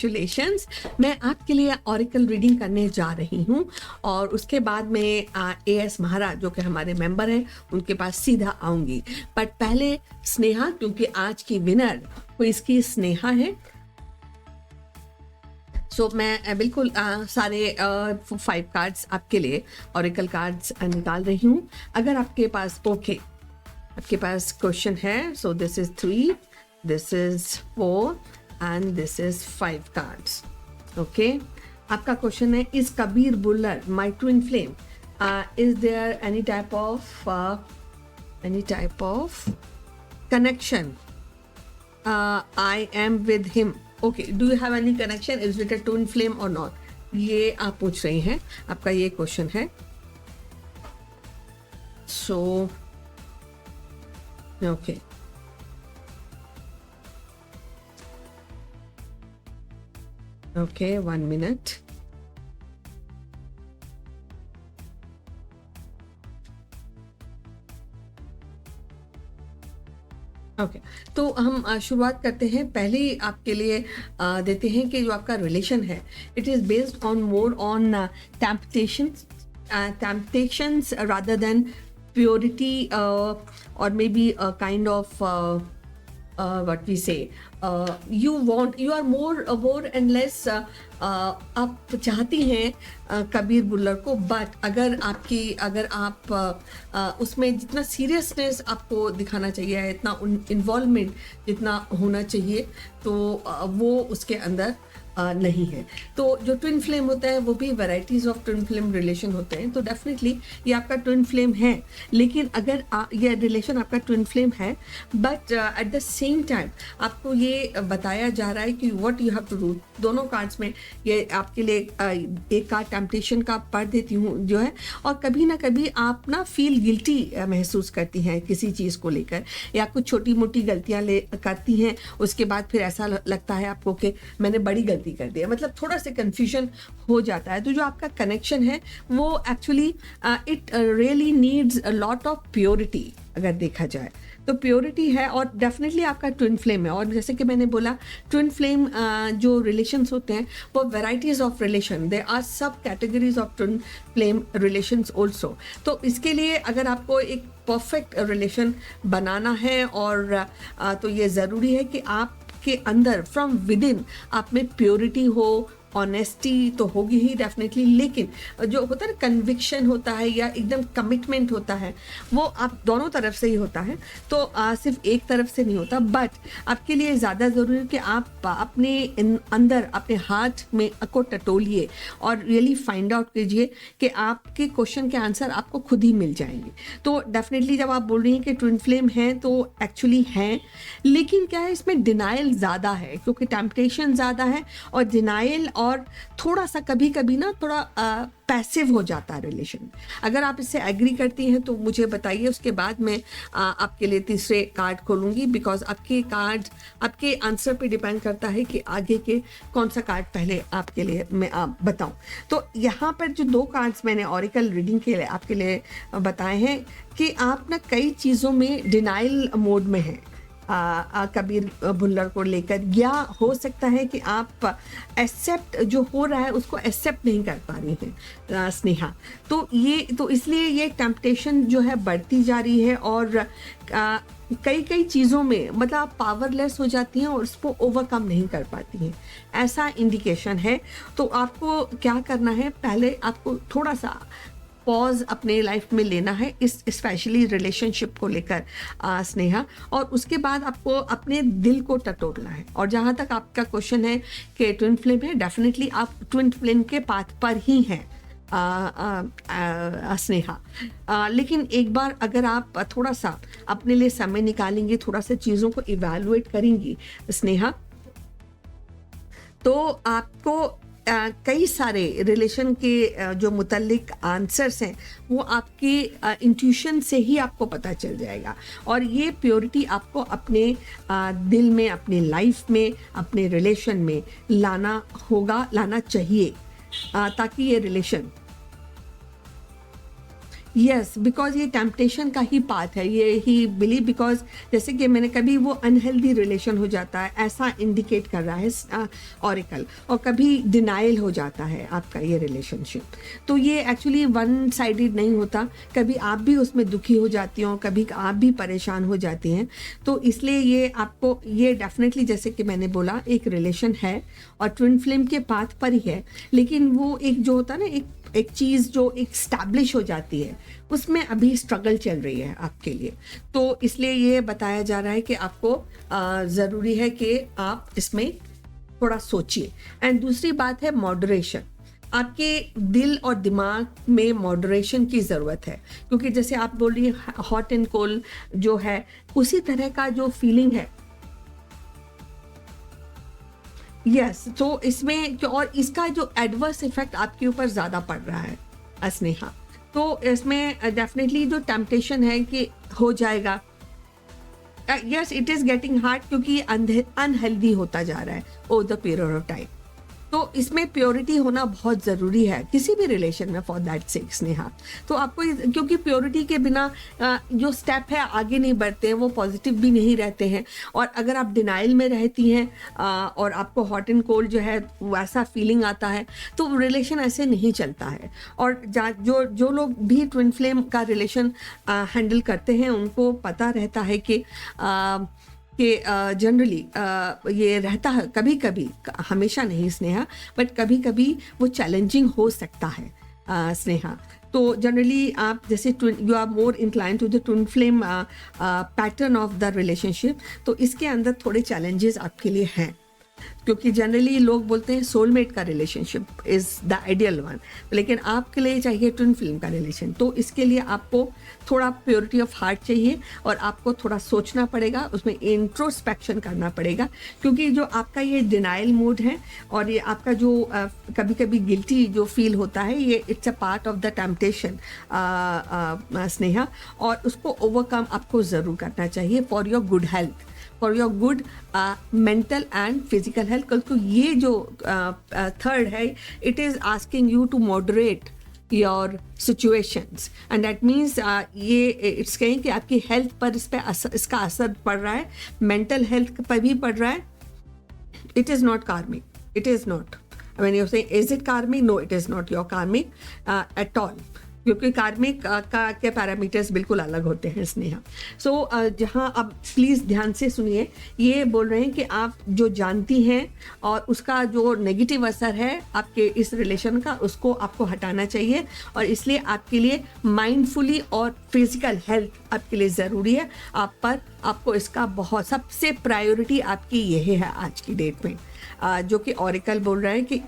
Congratulations, मैं आपके लिए ऑरिकल रीडिंग करने जा रही हूँ और उसके बाद मैं एएस महाराज जो कि हमारे मेंबर हैं उनके पास सीधा आऊंगी। बट पहले स्नेहा, क्योंकि आज की विनर वो इसकी स्नेहा है। सो मैं बिल्कुल सारे 5 कार्ड्स आपके लिए ऑरिकल कार्ड्स निकाल रही हूँ। अगर आपके पास आपके पास क्वेश्चन है, so this is 3, this is 4 and this is 5 cards. Okay, आपका क्वेश्चन है, is Kabir Buller my twin flame? Is there any type of connection? I am with him. Okay, do you have any connection? Is it a twin flame or not? ये आप पूछ रही हैं, आपका ये question है। So okay, okay, 1 minute. Okay, तो हम शुरुआत करते हैं। पहले ही आपके लिए देते हैं कि जो आपका रिलेशन है, it is based on more on temptations rather than purity, or maybe a kind of what we say, you are more and less, आप चाहती हैं कबीर बुल्लर को, बट अगर आप उसमें जितना सीरियसनेस आपको दिखाना चाहिए, इतना इन्वॉल्वमेंट जितना होना चाहिए, तो वो उसके अंदर नहीं है। तो जो ट्विन फ्लेम होता है वो भी varieties of twin flame relation होते हैं। तो डेफिनेटली ये आपका ट्विन फ्लेम है, लेकिन अगर ये रिलेशन आपका ट्विन फ्लेम है, but at the same time आपको ये बताया जा रहा है कि what you have to do. दोनों कार्ड्स में ये आपके लिए एक कार्ड टेम्पटेशन का पढ़ देती हूँ जो है, और कभी ना कभी आप ना फील गिल्टी महसूस करती हैं किसी चीज़ को लेकर, या कुछ छोटी मोटी गलतियाँ करती हैं, उसके बाद फिर ऐसा लगता है आपको कि मैंने बड़ी गलती कर दिया, मतलब थोड़ा सा कंफ्यूजन हो जाता है। तो जो आपका कनेक्शन है वो actually it really needs a lot of purity. अगर देखा जाए तो प्योरिटी है, और डेफिनेटली आपका ट्विन फ्लेम है। और जैसे कि मैंने बोला, ट्विन फ्लेम जो रिलेशंस होते हैं वो varieties of relation, they are subcategories of twin flame relations also. तो इसके लिए अगर आपको एक परफेक्ट रिलेशन बनाना है, और तो ये ज़रूरी है कि आप के अंदर फ्रॉम विद इन आप में प्योरिटी हो, ऑनेस्टी तो होगी ही डेफिनेटली, लेकिन जो होता है ना कन्विक्शन होता है या एकदम कमिटमेंट होता है, वो आप दोनों तरफ से ही होता है। तो सिर्फ एक तरफ से नहीं होता। बट आपके लिए ज़्यादा ज़रूरी है कि आप अपने अंदर अपने हार्ट में को टटोलिए और रियली फाइंड आउट कीजिए कि आपके क्वेश्चन के आंसर आपको खुद ही मिल जाएंगे। तो डेफिनेटली जब आप बोल रही हैं कि ट्विन फ्लेम हैं, तो एक्चुअली हैं, लेकिन क्या है, इसमें डिनाइल ज़्यादा है, क्योंकि टेम्पटेशन ज़्यादा है और डिनाइल, और थोड़ा सा कभी कभी ना थोड़ा पैसिव हो जाता है रिलेशन। अगर आप इससे एग्री करती हैं तो मुझे बताइए, उसके बाद मैं आपके लिए तीसरे कार्ड खोलूंगी, बिकॉज आपके कार्ड आपके आंसर पे डिपेंड करता है कि आगे के कौन सा कार्ड पहले आपके लिए मैं बताऊं। तो यहाँ पर जो 2 कार्ड्स मैंने ऑरिकल रीडिंग के लिए आपके लिए बताए हैं कि आप ना कई चीज़ों में डिनाइल मोड में हैं कबीर भुल्लर को लेकर, या हो सकता है कि आप एक्सेप्ट जो हो रहा है उसको एक्सेप्ट नहीं कर पा रही हैं स्नेहा। तो इसलिए ये टेम्पटेशन जो है बढ़ती जा रही है, और कई चीज़ों में मतलब आप पावरलेस हो जाती हैं और उसको ओवरकम नहीं कर पाती हैं, ऐसा इंडिकेशन है। तो आपको क्या करना है, पहले आपको थोड़ा सा पॉज अपने लाइफ में लेना है, इस स्पेशली रिलेशनशिप को लेकर स्नेहा, और उसके बाद आपको अपने दिल को टटोलना है। और जहाँ तक आपका क्वेश्चन है कि ट्विन फ्लेम है, डेफिनेटली आप ट्विन फ्लेम के पाथ पर ही हैं स्नेहा। लेकिन एक बार अगर आप थोड़ा सा अपने लिए समय निकालेंगे, थोड़ा सा चीज़ों को इवैल्यूएट करेंगी स्नेहा, तो आपको कई सारे रिलेशन के जो मुतल्लिक आंसर्स हैं वो आपकी इंट्यूशन से ही आपको पता चल जाएगा। और ये प्योरिटी आपको अपने दिल में, अपने लाइफ में, अपने रिलेशन में लाना चाहिए, ताकि ये रिलेशन यस, बिकॉज ये टेम्पटेशन का ही पाथ है, ये ही बिलीव, बिकॉज जैसे कि मैंने कभी वो अनहेल्दी रिलेशन हो जाता है ऐसा इंडिकेट कर रहा है ऑरिकल, और कभी डिनाइल हो जाता है आपका ये रिलेशनशिप। तो ये एक्चुअली वन साइडेड नहीं होता, कभी आप भी उसमें दुखी हो जाती हो, कभी आप भी परेशान हो जाती हैं। तो इसलिए ये आपको ये डेफिनेटली जैसे कि मैंने बोला एक रिलेशन है और ट्विन फ्लेम के पाथ पर ही है, लेकिन वो एक जो होता है ना एक चीज़ जो एक स्टैब्लिश हो जाती है उसमें अभी स्ट्रगल चल रही है आपके लिए। तो इसलिए ये बताया जा रहा है कि आपको ज़रूरी है कि आप इसमें थोड़ा सोचिए। एंड दूसरी बात है मॉडरेशन, आपके दिल और दिमाग में मॉडरेशन की ज़रूरत है, क्योंकि जैसे आप बोल रही हैं हॉट एंड कोल्ड जो है उसी तरह का जो फीलिंग है। यस, तो इसमें और इसका जो एडवर्स इफेक्ट आपके ऊपर ज़्यादा पड़ रहा है स्नेहा। तो इसमें डेफिनेटली जो टेम्पटेशन है कि हो जाएगा, yes it is getting hard, क्योंकि अनहेल्दी होता जा रहा है over the period of time. तो इसमें प्योरिटी होना बहुत ज़रूरी है किसी भी रिलेशन में, फॉर दैट सेक स्नेहा। तो आपको क्योंकि प्योरिटी के बिना जो स्टेप है आगे नहीं बढ़ते हैं, वो पॉजिटिव भी नहीं रहते हैं। और अगर आप डिनाइल में रहती हैं और आपको हॉट एंड कोल्ड जो है वैसा फीलिंग आता है, तो रिलेशन ऐसे नहीं चलता है। और जो लोग भी ट्विन फ्लेम का रिलेशन हैंडल करते हैं उनको पता रहता है कि जनरली ये रहता है कभी कभी, हमेशा नहीं स्नेहा, बट कभी कभी वो चैलेंजिंग हो सकता है स्नेहा। तो जनरली आप जैसे you are more incline to the twin flame pattern of the relationship, तो इसके अंदर थोड़े चैलेंजेस आपके लिए हैं, क्योंकि जनरली लोग बोलते हैं सोलमेट का relationship is the ideal one, लेकिन आपके लिए चाहिए ट्विन फ्लेम का रिलेशन। तो इसके लिए आपको थोड़ा प्योरिटी ऑफ हार्ट चाहिए और आपको थोड़ा सोचना पड़ेगा, उसमें इंट्रोस्पेक्शन करना पड़ेगा, क्योंकि जो आपका ये डिनाइल मूड है और ये आपका जो कभी कभी गिल्टी जो फील होता है, ये it's a part of the temptation Sneha, और उसको ओवरकम आपको ज़रूर करना चाहिए for your good health, for your good mental and physical health. क्योंकि ये जो थर्ड है, it is asking you to moderate your situations, and that means ये इट्स कहें कि आपकी हेल्थ पर इसका असर पड़ रहा है, मेंटल हेल्थ पर भी पड़ रहा है। इट इज़ नॉट कार्मिक, it is not, when you say is it karmic, no it is not your karmic at all, क्योंकि कार्मिक का के पैरामीटर्स बिल्कुल अलग होते हैं स्नेहा। सो जहाँ अब प्लीज़ ध्यान से सुनिए, ये बोल रहे हैं कि आप जो जानती हैं और उसका जो नेगेटिव असर है आपके इस रिलेशन का, उसको आपको हटाना चाहिए, और इसलिए आपके लिए माइंडफुली और फिजिकल हेल्थ आपके लिए ज़रूरी है। आपको इसका बहुत सबसे प्रायोरिटी आपकी यही है आज की डेट में, जो कि ऑरिकल बोल रहा है कि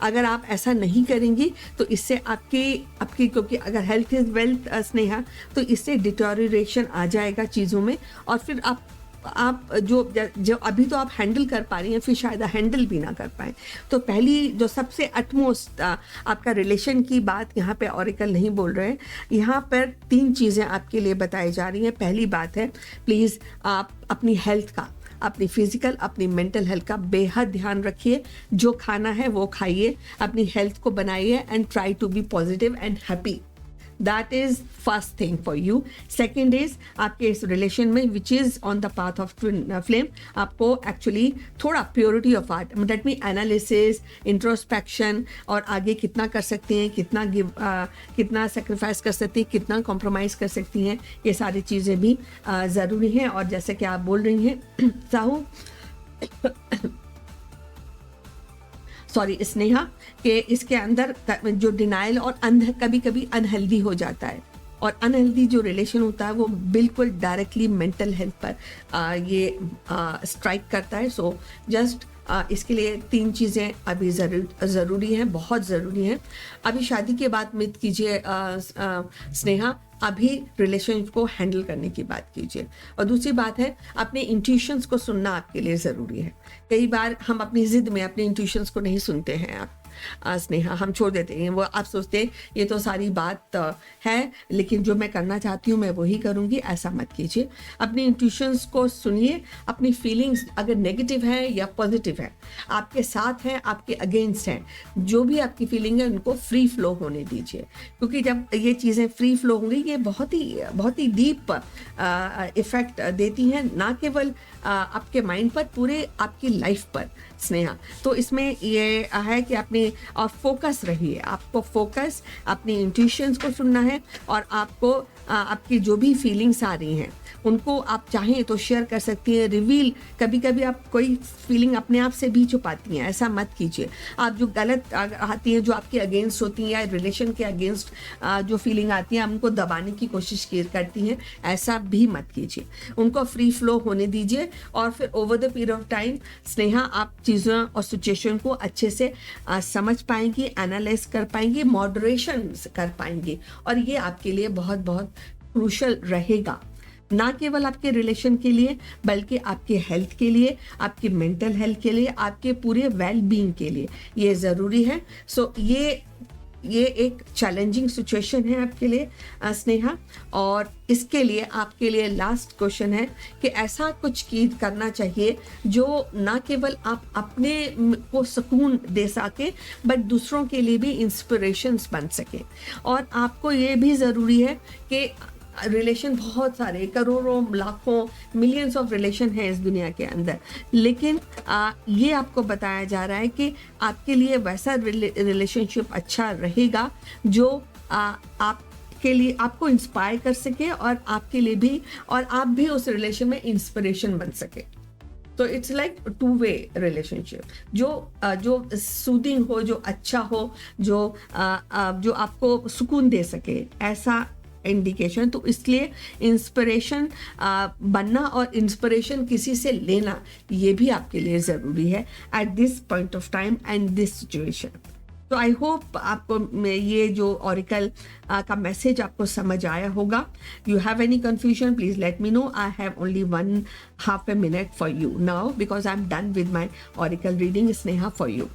अगर आप ऐसा नहीं करेंगी तो इससे आपकी क्योंकि अगर हेल्थ इज़ वेल्थ स्नेहा, तो इससे डिटोरिएशन आ जाएगा चीज़ों में, और फिर आप जो अभी तो आप हैंडल कर पा रही हैं, फिर शायद हैंडल भी ना कर पाएँ। तो पहली जो सबसे अटमोस्ट आपका रिलेशन की बात यहाँ पे ऑरिकल नहीं बोल रहे हैं, यहाँ पर 3 चीज़ें आपके लिए बताई जा रही हैं। पहली बात है, प्लीज़ आप अपनी हेल्थ का, अपनी फिजिकल, अपनी मेंटल हेल्थ का बेहद ध्यान रखिए। जो खाना है वो खाइए, अपनी हेल्थ को बनाइए, and try to be positive and happy. That is first thing for you. Second is आपके इस रिलेशन में which is on the path of twin flame, आपको एक्चुअली थोड़ा purity of heart, that mean analysis, introspection, और आगे कितना कर सकती हैं, कितना सेक्रीफाइस कर सकती हैं, कितना कॉम्प्रोमाइज़ कर सकती हैं, ये सारी चीज़ें भी ज़रूरी हैं। और जैसे कि आप बोल रही हैं साहू सॉरी स्नेहा, कि इसके अंदर जो डिनाइल और कभी कभी अनहेल्दी हो जाता है, और अनहेल्दी जो रिलेशन होता है वो बिल्कुल डायरेक्टली मेंटल हेल्थ पर ये स्ट्राइक करता है। सो जस्ट इसके लिए 3 चीज़ें अभी ज़रूरी हैं, बहुत ज़रूरी हैं। अभी शादी के बाद मत कीजिए स्नेहा, अभी रिलेशन को हैंडल करने की बात कीजिए। और दूसरी बात है, अपने इंट्यूशंस को सुनना आपके लिए ज़रूरी है। कई बार हम अपनी ज़िद में अपने इंट्यूशंस को नहीं सुनते हैं। आप स्नेहा, हम छोड़ देते हैं वो। आप सोचते हैं ये तो सारी बात है, लेकिन जो मैं करना चाहती हूँ मैं वही करूँगी, ऐसा मत कीजिए। अपनी इंट्यूशंस को सुनिए, अपनी फीलिंग्स अगर नेगेटिव है या पॉजिटिव है, आपके साथ है आपके अगेंस्ट हैं, जो भी आपकी फीलिंग है उनको फ्री फ्लो होने दीजिए, क्योंकि जब ये चीज़ें फ्री फ्लो होंगी ये बहुत ही डीप इफ़ेक्ट देती हैं, ना केवल आपके माइंड पर, पूरे आपकी लाइफ पर स्नेहा। तो इसमें ये है कि अपनी फोकस रहिए, आपको फोकस अपनी इंट्यूशंस को सुनना है, और आपको आपकी जो भी फीलिंग्स आ रही हैं उनको आप चाहें तो शेयर कर सकती हैं, रिवील। कभी कभी आप कोई फीलिंग अपने आप से भी छुपाती हैं, ऐसा मत कीजिए। आप जो गलत आती हैं, जो आपके अगेंस्ट होती हैं या रिलेशन के अगेंस्ट जो फीलिंग आती हैं, आप उनको दबाने की कोशिश करती हैं, ऐसा भी मत कीजिए। उनको फ्री फ्लो होने दीजिए, और फिर over the period of time Sneha आप चीज़ों और सिचुएशन को अच्छे से समझ पाएंगी, एनालाइज कर पाएंगी, मॉडरेशन कर पाएंगी, और ये आपके लिए बहुत बहुत क्रूशल रहेगा, ना केवल आपके रिलेशन के लिए बल्कि आपके हेल्थ के लिए, आपकी मेंटल हेल्थ के लिए, आपके पूरे वेल बीइंग के लिए ये ज़रूरी है। सो ये एक चैलेंजिंग सिचुएशन है आपके लिए स्नेहा, और इसके लिए आपके लिए लास्ट क्वेश्चन है कि ऐसा कुछ करना चाहिए जो ना केवल आप अपने को सुकून दे सके, बट दूसरों के लिए भी इंस्पिरेशंस बन सके। और आपको ये भी ज़रूरी है कि रिलेशन बहुत सारे, करोड़ों लाखों मिलियंस ऑफ रिलेशन है इस दुनिया के अंदर, लेकिन ये आपको बताया जा रहा है कि आपके लिए वैसा रिलेशनशिप अच्छा रहेगा जो आपके लिए आपको इंस्पायर कर सके, और आपके लिए भी, और आप भी उस रिलेशन में इंस्पिरेशन बन सके। तो it's like two way relationship, जो सूदिंग हो, जो अच्छा हो, जो आपको सुकून दे सके, ऐसा इंडिकेशन। तो इसलिए इंस्पिरेशन बनना और इंस्पिरेशन किसी से लेना ये भी आपके लिए ज़रूरी है at this point of time and this situation. तो आई होप आपको ये जो ऑरिकल का मैसेज आपको समझ आया होगा। You have any confusion please let me know. I have only 1/2 minute for you now because I am done with my oracle reading Sneha for you.